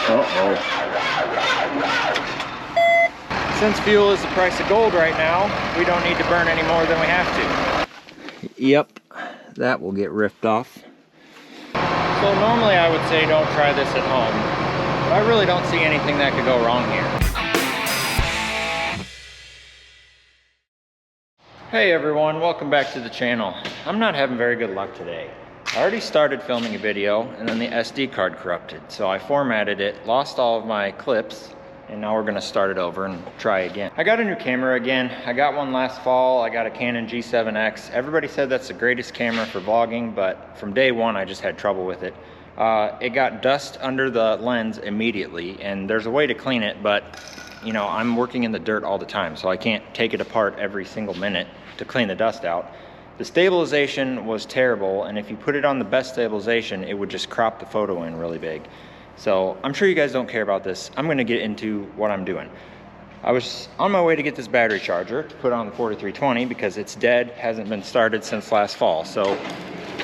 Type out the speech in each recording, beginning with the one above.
Uh-oh. Since fuel is the price of gold right now, we don't need to burn any more than we have to. Yep, that will get ripped off. So normally I would say don't try this at home, but I really don't see anything that could go wrong here. Hey everyone, welcome back to the channel. I'm not having very good luck today. I already started filming a video and then the SD card corrupted. So I formatted it, lost all of my clips, and now we're gonna start it over and try again. I got a new camera again. I got one last fall. I got a Canon G7X. Everybody said that's the greatest camera for vlogging, but from day one I just had trouble with it. It got dust under the lens immediately, and there's a way to clean it, but you know, I'm working in the dirt all the time, so I can't take it apart every single minute to clean the dust out. The stabilization was terrible, and if you put it on the best stabilization, it would just crop the photo in really big. So I'm sure you guys don't care about this. I'm gonna get into what I'm doing. I was on my way to get this battery charger to put on the 4320 because it's dead, hasn't been started since last fall. So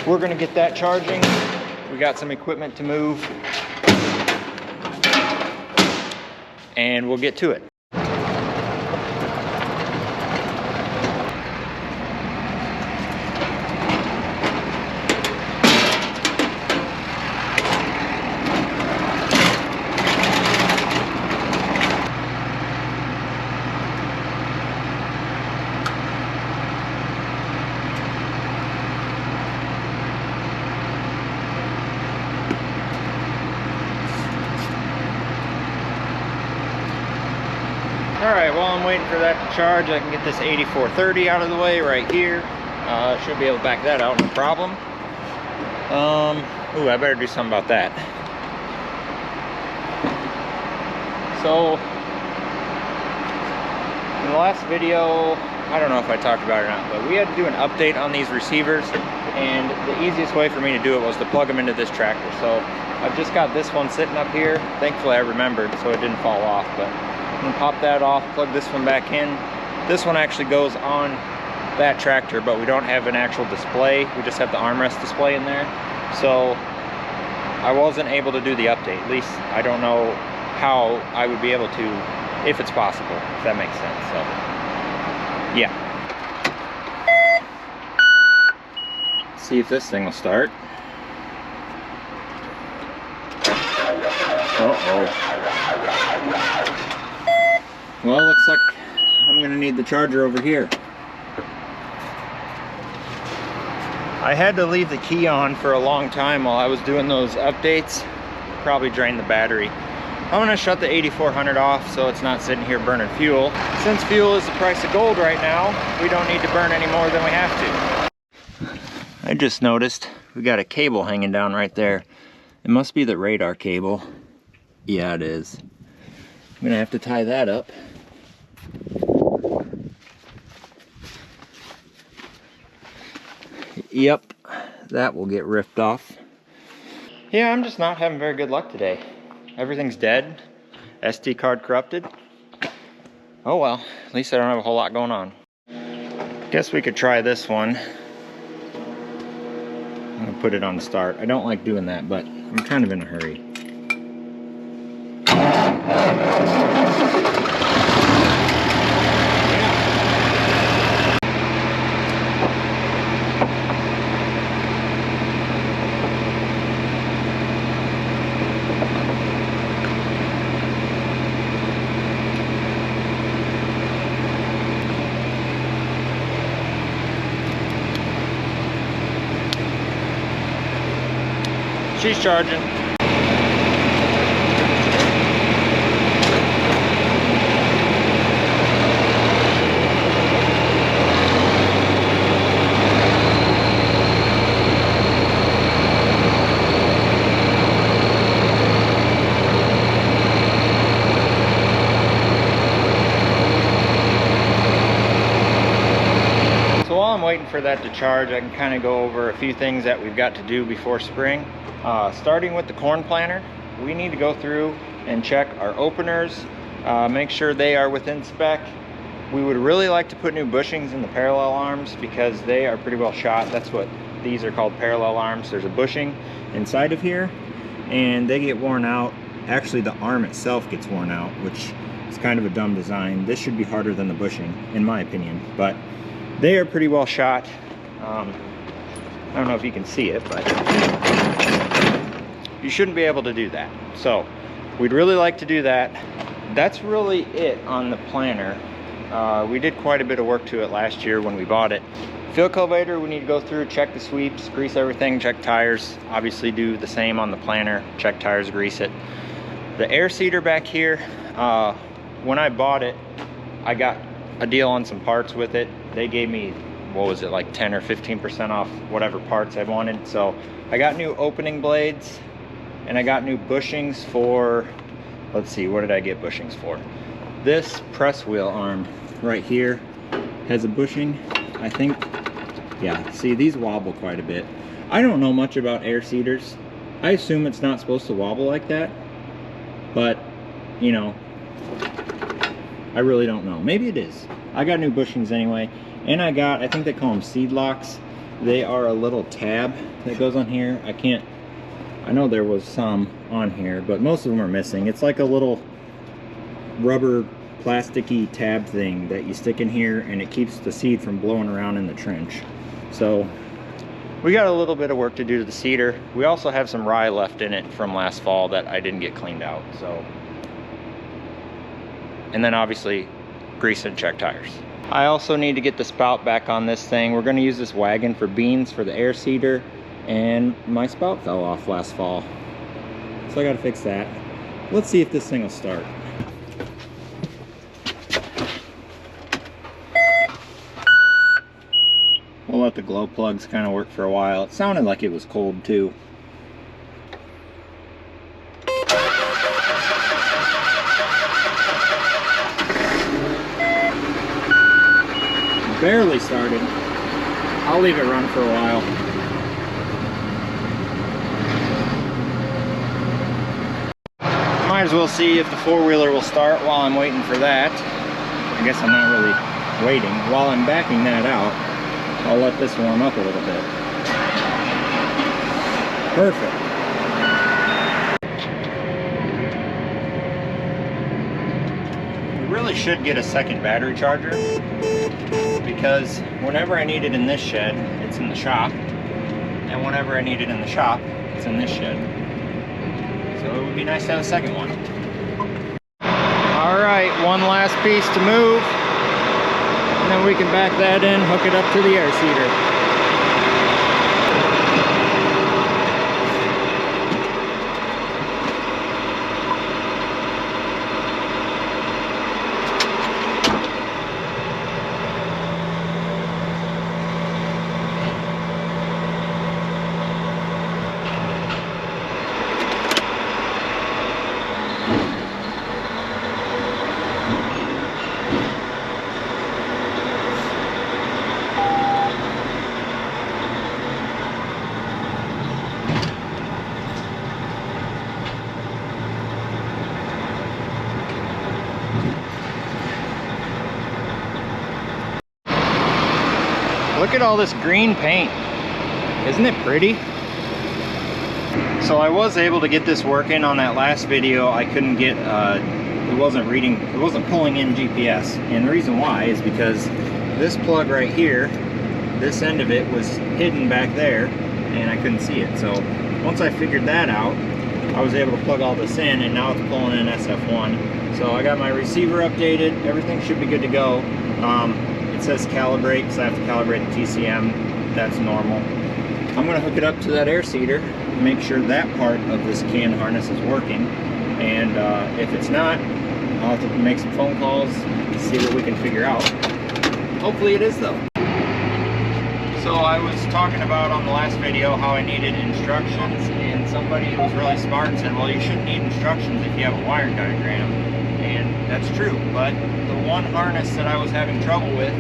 we're gonna get that charging. We got some equipment to move, and we'll get to it. Alright, while I'm waiting for that to charge, I can get this 8430 out of the way right here. Should be able to back that out, no problem. Ooh, I better do something about that. So, in the last video, I don't know if I talked about it or not, but we had to do an update on these receivers, and the easiest way for me to do it was to plug them into this tractor. So, I've just got this one sitting up here. Thankfully I remembered, so it didn't fall off, but I'm gonna pop that off, plug this one back in. This one actually goes on that tractor, but we don't have an actual display. We just have the armrest display in there. So I wasn't able to do the update. At least I don't know how I would be able to, if it's possible, if that makes sense. So yeah. See if this thing will start. Uh-oh. Well, looks like I'm gonna need the charger over here. I had to leave the key on for a long time while I was doing those updates. Probably drained the battery. I'm gonna shut the 8400 off so it's not sitting here burning fuel. Since fuel is the price of gold right now, we don't need to burn any more than we have to. I just noticed we got a cable hanging down right there. It must be the radar cable. Yeah, it is. I'm gonna have to tie that up. Yep, that will get ripped off. Yeah, I'm just not having very good luck today. Everything's dead. SD card corrupted. Oh well, at least I don't have a whole lot going on. Guess we could try this one. I'm gonna put it on start. I don't like doing that, but I'm kind of in a hurry. She's charging. I'm waiting for that to charge, I can kind of go over a few things that we've got to do before spring. Starting with the corn planter, we need to go through and check our openers, make sure they are within spec. We would really like to put new bushings in the parallel arms because they are pretty well shot. That's what these are called, parallel arms. There's a bushing inside of here and they get worn out actually the arm itself gets worn out, which is kind of a dumb design. This should be harder than the bushing, in my opinion, but they are pretty well shot. I don't know if you can see it, but you shouldn't be able to do that. So we'd really like to do that. That's really it on the planner. We did quite a bit of work to it last year when we bought it. Fuel cultivator, we need to go through, check the sweeps, grease everything, check tires. Obviously do the same on the planner, check tires, grease it. The air seeder back here, when I bought it, I got a deal on some parts with it. They gave me, what was it, like 10 or 15% off whatever parts I wanted. So I got new opening blades and I got new bushings for, let's see, what did I get bushings for? This press wheel arm right here has a bushing, I think. Yeah, see, these wobble quite a bit. I don't know much about air seeders. I assume it's not supposed to wobble like that, but you know, I really don't know. Maybe it is. I got new bushings anyway, and I got, I think they call them seed locks. They are a little tab that goes on here. I know there was some on here, but most of them are missing. It's like a little rubber plasticky tab thing that you stick in here, and it keeps the seed from blowing around in the trench. So we got a little bit of work to do to the seeder. We also have some rye left in it from last fall that I didn't get cleaned out. So, and then obviously grease and check tires. I also need to get the spout back on this thing. We're going to use this wagon for beans for the air seeder, and my spout fell off last fall, so I got to fix that. Let's see if this thing will start. We'll let the glow plugs kind of work for a while. It sounded like it was cold too. Barely started. I'll leave it run for a while. Might as well see if the four-wheeler will start while I'm waiting for that. I guess I'm not really waiting. While I'm backing that out, I'll let this warm up a little bit. Perfect. We really should get a second battery charger, because whenever I need it in this shed, it's in the shop, and whenever I need it in the shop, it's in this shed. So it would be nice to have a second one. All right, one last piece to move, and then we can back that in, hook it up to the air seeder. Look at all this green paint. Isn't it pretty? So I was able to get this working on that last video. I couldn't get, it wasn't pulling in GPS. And the reason why is because this plug right here, this end of it was hidden back there and I couldn't see it. So once I figured that out, I was able to plug all this in, and now it's pulling in SF1. So I got my receiver updated. Everything should be good to go. It says calibrate, because I have to calibrate the TCM. That's normal. I'm going to hook it up to that air seeder, make sure that part of this can harness is working. And if it's not, I'll have to make some phone calls, see what we can figure out. Hopefully it is though. So I was talking about on the last video how I needed instructions, and somebody was really smart and said, well, you shouldn't need instructions if you have a wiring diagram. And that's true, but the one harness that I was having trouble with,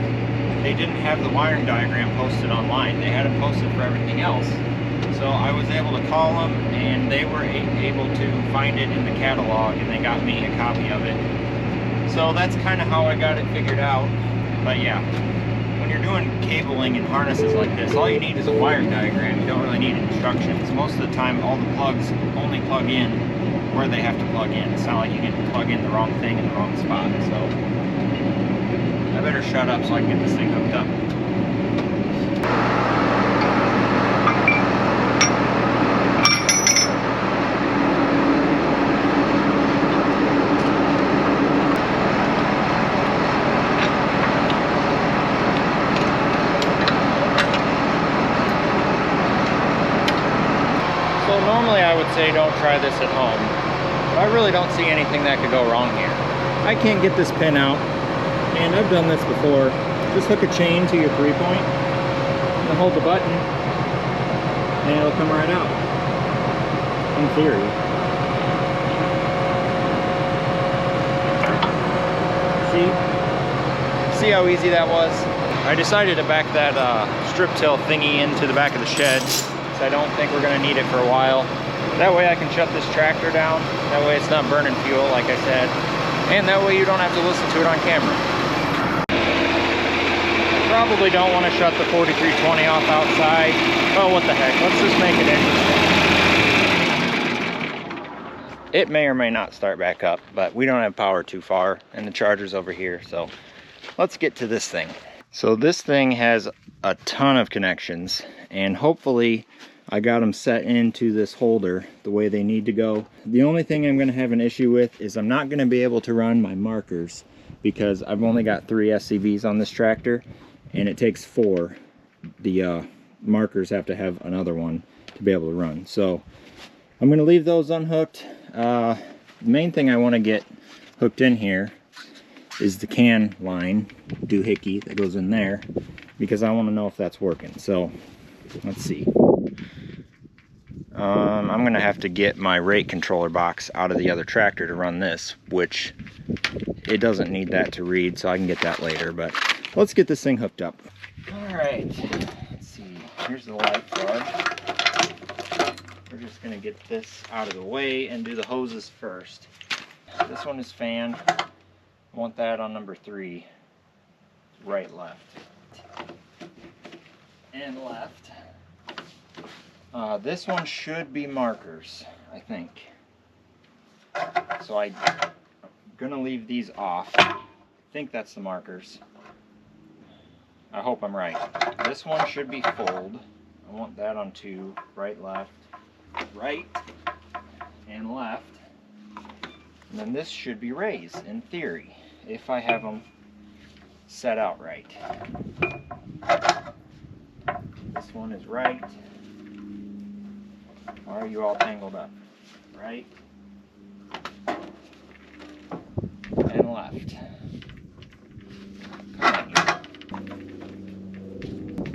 they didn't have the wiring diagram posted online. They had it posted for everything else. So I was able to call them, and they were able to find it in the catalog, and they got me a copy of it. So that's kind of how I got it figured out. But yeah, when you're doing cabling and harnesses like this, all you need is a wiring diagram. You don't really need instructions. Most of the time, all the plugs only plug in where they have to plug in. It's not like you can plug in the wrong thing in the wrong spot. So I better shut up so I can get this thing hooked up. So normally I would say don't try this at home, but I really don't see anything that could go wrong here. I can't get this pin out, and I've done this before. Just hook a chain to your 3-point, and then hold the button, and it'll come right out, in theory. See how easy that was? I decided to back that strip till thingy into the back of the shed. I don't think we're going to need it for a while. That way I can shut this tractor down. That way it's not burning fuel, like I said. And that way you don't have to listen to it on camera. I probably don't want to shut the 4320 off outside. Oh, what the heck. Let's just make it interesting. It may or may not start back up, but we don't have power too far, and the charger's over here. So let's get to this thing. So this thing has a ton of connections, and hopefully I got them set into this holder the way they need to go. The only thing I'm going to have an issue with is I'm not going to be able to run my markers because I've only got 3 SCVs on this tractor, and it takes 4. The markers have to have another one to be able to run. So I'm going to leave those unhooked. The main thing I want to get hooked in here is the can line doohickey that goes in there, because I want to know if that's working. So let's see. I'm gonna have to get my rate controller box out of the other tractor to run this, which it doesn't need that to read, so I can get that later. But let's get this thing hooked up. All right, let's see. Here's the light plug. We're just gonna get this out of the way and do the hoses first. This one is fanned. I want that on number 3, right, left, and left. This one should be markers, I think. So I'm gonna leave these off. I think that's the markers. I hope I'm right. This one should be fold. I want that on 2, right, left, and left. And then this should be raised, in theory, if I have them set out right. This one is right. Why are you all tangled up? Right and left. Come on, you.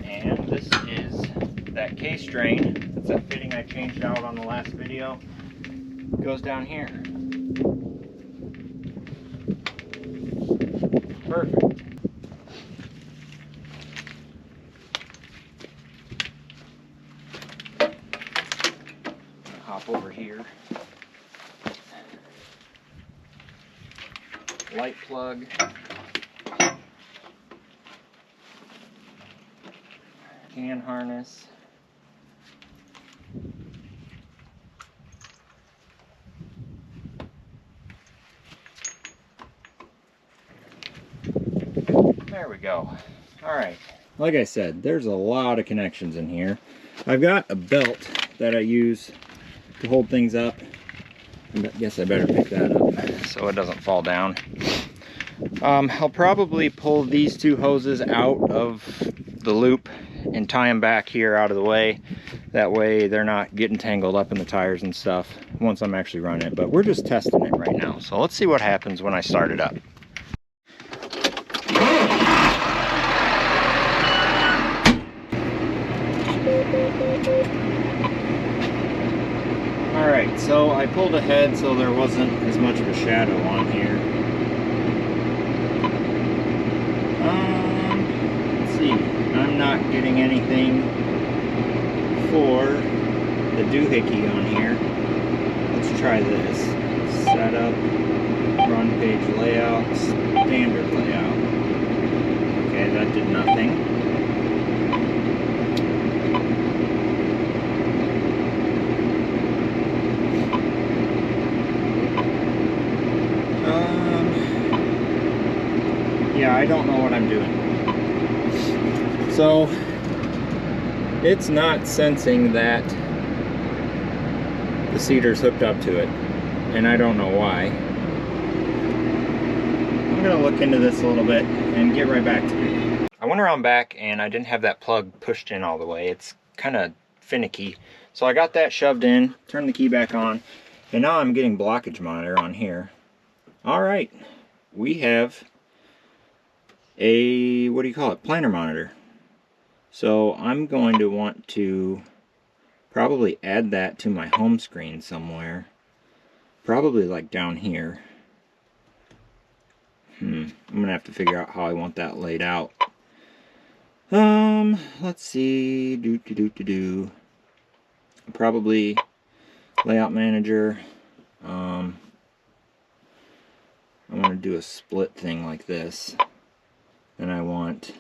And this is that case drain. That's that fitting I changed out on the last video. It goes down here. Perfect. Hop over here. Light plug. Can harness. There we go. All right. Like I said, there's a lot of connections in here. I've got a belt that I use to hold things up. I guess I better pick that up so it doesn't fall down. I'll probably pull these 2 hoses out of the loop and tie them back here out of the way. That way they're not getting tangled up in the tires and stuff once I'm actually running it. But we're just testing it right now. So let's see what happens when I start it up. Alright, so I pulled ahead so there wasn't as much of a shadow on here. Let's see, I'm not getting anything for the doohickey on here. Let's try this. Setup, run page layout, standard layout. Okay, that did nothing. Yeah, I don't know what I'm doing. So it's not sensing that the seeder's hooked up to it, and I don't know why. I'm gonna look into this a little bit and get right back to you. I went around back and I didn't have that plug pushed in all the way. It's kind of finicky. So I got that shoved in, turned the key back on, and now I'm getting blockage monitor on here. All right, we have a, what do you call it, planter monitor. So I'm going to want to probably add that to my home screen somewhere. Probably like down here. I'm gonna have to figure out how I want that laid out. Let's see. Probably layout manager. I'm gonna do a split thing like this. Then I want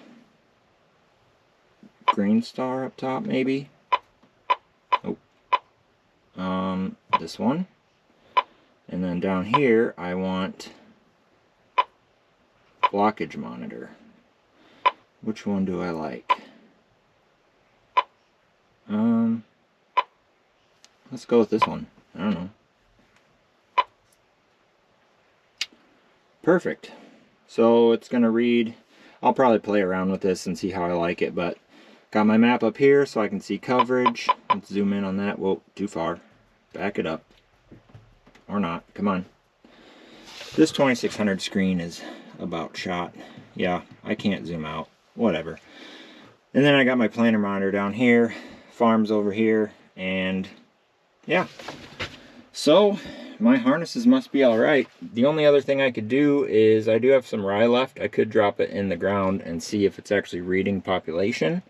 green star up top, maybe. Oh. This one. And then down here, I want blockage monitor. Which one do I like? Let's go with this one. I don't know. Perfect. So it's gonna read, I'll probably play around with this and see how I like it, but got my map up here so I can see coverage. Let's zoom in on that. Whoa, too far. Back it up. Or not. Come on. This 2600 screen is about shot. Yeah, I can't zoom out. Whatever. And then I got my planter monitor down here, farms over here, and yeah. So my harnesses must be all right. The only other thing I could do is, I do have some rye left. I could drop it in the ground and see if it's actually reading population.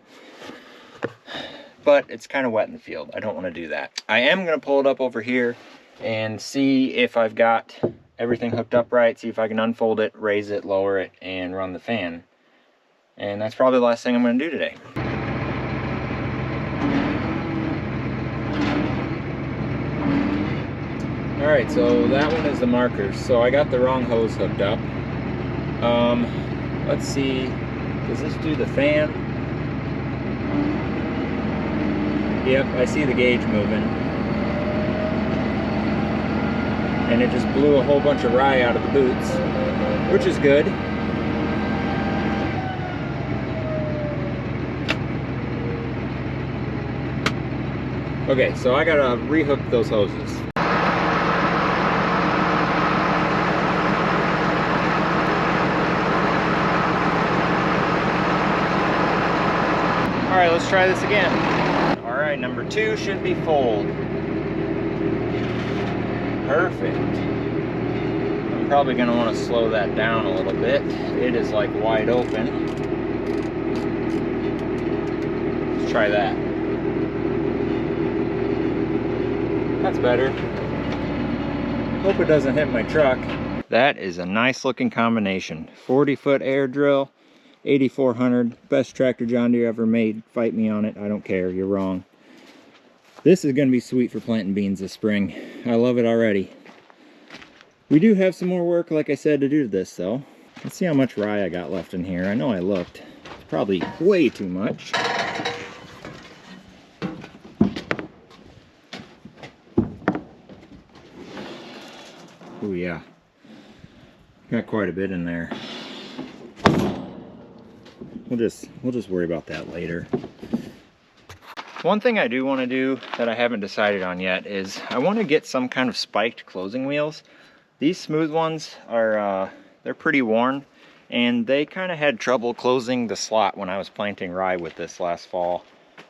But it's kind of wet in the field. I don't want to do that. I am going to pull it up over here and see if I've got everything hooked up right, see if I can unfold it, raise it, lower it, and run the fan. And that's probably the last thing I'm going to do today. Alright, so that one is the markers. So I got the wrong hose hooked up. Let's see, does this do the fan? Yep, I see the gauge moving. And it just blew a whole bunch of rye out of the boots, which is good. Okay, so I gotta rehook those hoses. Alright, let's try this again. Alright, number 2 should be full. Perfect. I'm probably going to want to slow that down a little bit. It is like wide open. Let's try that. That's better. Hope it doesn't hit my truck. That is a nice looking combination. 40-foot air drill, 8400, best tractor John Deere ever made. Fight me on it, I don't care, you're wrong. This is going to be sweet for planting beans this spring. I love it already. We do have some more work, like I said, to do to this though. Let's see how much rye I got left in here. I know I looked. It's probably way too much. Oh yeah. Got quite a bit in there. We'll just worry about that later. One thing I do want to do that I haven't decided on yet is I want to get some kind of spiked closing wheels. These smooth ones are they're pretty worn, and they kind of had trouble closing the slot when I was planting rye with this last fall.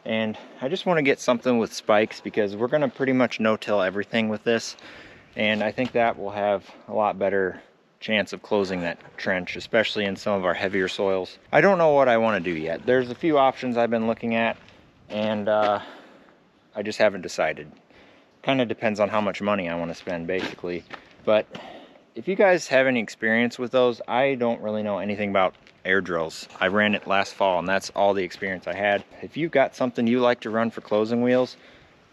And I just want to get something with spikes because we're going to pretty much no-till everything with this, and I think that will have a lot better chance of closing that trench, especially in some of our heavier soils. I don't know what I want to do yet. There's a few options I've been looking at, and I just haven't decided. Kind of depends on how much money I want to spend, basically. But if you guys have any experience with those, I don't really know anything about air drills. I ran it last fall, and that's all the experience I had. If you've got something you like to run for closing wheels,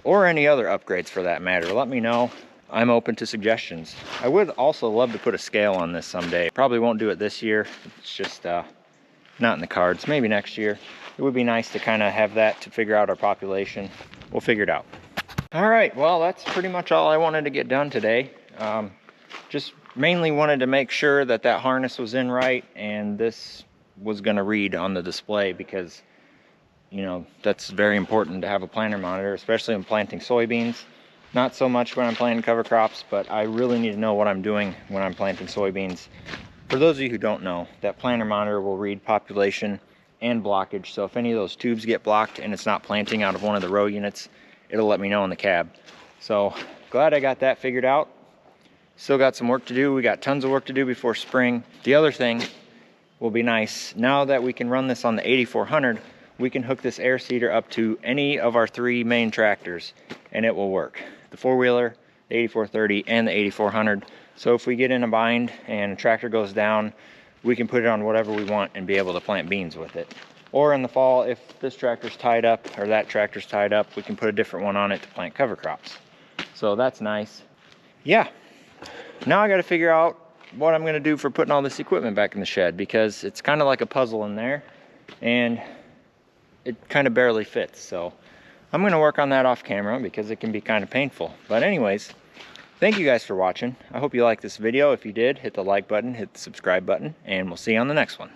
or any other upgrades for that matter, let me know. I'm open to suggestions. I would also love to put a scale on this someday. Probably won't do it this year. It's just not in the cards. Maybe next year. It would be nice to kind of have that to figure out our population. We'll figure it out. All right, well, that's pretty much all I wanted to get done today. Just mainly wanted to make sure that that harness was in right and this was gonna read on the display, because you know, that's very important to have a planter monitor, especially when planting soybeans. Not so much when I'm planting cover crops, but I really need to know what I'm doing when I'm planting soybeans. For those of you who don't know, that planter monitor will read population and blockage. So if any of those tubes get blocked and it's not planting out of one of the row units, it'll let me know in the cab. So glad I got that figured out. Still got some work to do. We got tons of work to do before spring. The other thing will be nice, now that we can run this on the 8400, we can hook this air seeder up to any of our 3 main tractors and it will work. The 4-wheeler, the 8430, and the 8400. So if we get in a bind and a tractor goes down, we can put it on whatever we want and be able to plant beans with it. Or in the fall, if this tractor's tied up or that tractor's tied up, we can put a different one on it to plant cover crops. So that's nice. Yeah, now I gotta figure out what I'm gonna do for putting all this equipment back in the shed, because it's kind of like a puzzle in there and it kind of barely fits. So I'm gonna work on that off camera because it can be kind of painful. But anyways, thank you guys for watching. I hope you liked this video. If you did, hit the like button, hit the subscribe button, and we'll see you on the next one.